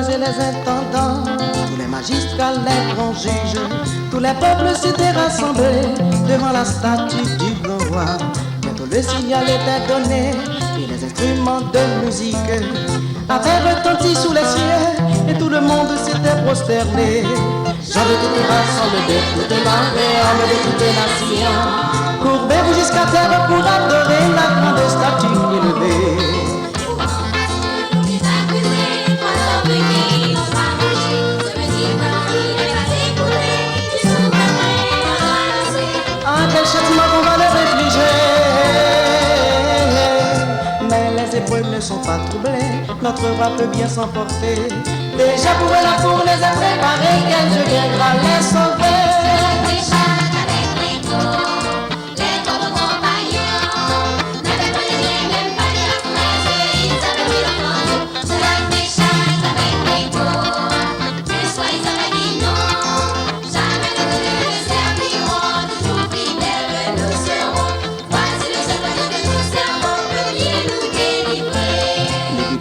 Et les intendants, tous les magistrats, les grands juges, tous les peuples s'étaient rassemblés devant la statue du grand roi. Bientôt le signal était donné et les instruments de musique avaient retenti sous les cieux et tout le monde s'était prosterné. Gens de toutes les races, de toutes langues et hommes de toutes les nations, courbez-vous jusqu'à terre pour adorer la grande statue élevée. Quel châtiment qu'on va leur infliger. Mais les épreuves ne sont pas troublées, notre roi peut bien s'emporter. Déjà pour la fourne les a préparés, qu'elle je viendra les sauver.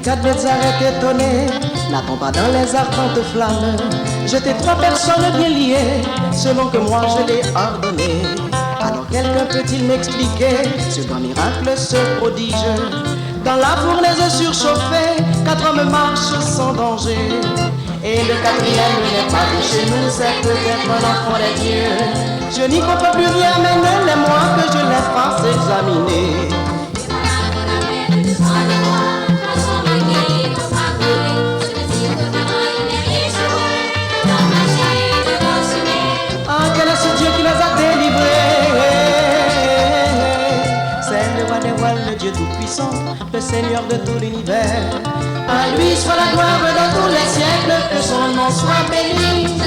Quatre bêtes étonnés, n'attends pas dans les ardentes flammes. J'étais trois personnes bien liées, selon que moi je l'ai ordonné. Alors quelqu'un peut-il m'expliquer ce grand miracle, ce prodige? Dans la fournaise surchauffée, quatre hommes marchent sans danger. Et le quatrième n'est pas de chez nous, c'est peut-être un enfant des dieux. Je n'y comprends plus rien, mais ne l'est-moi que je les fasse examiner. Dieu qui les a délivrés, c'est le roi des rois, le Dieu tout-puissant, le Seigneur de tout l'univers. À lui soit la gloire dans tous les siècles, que son nom soit béni.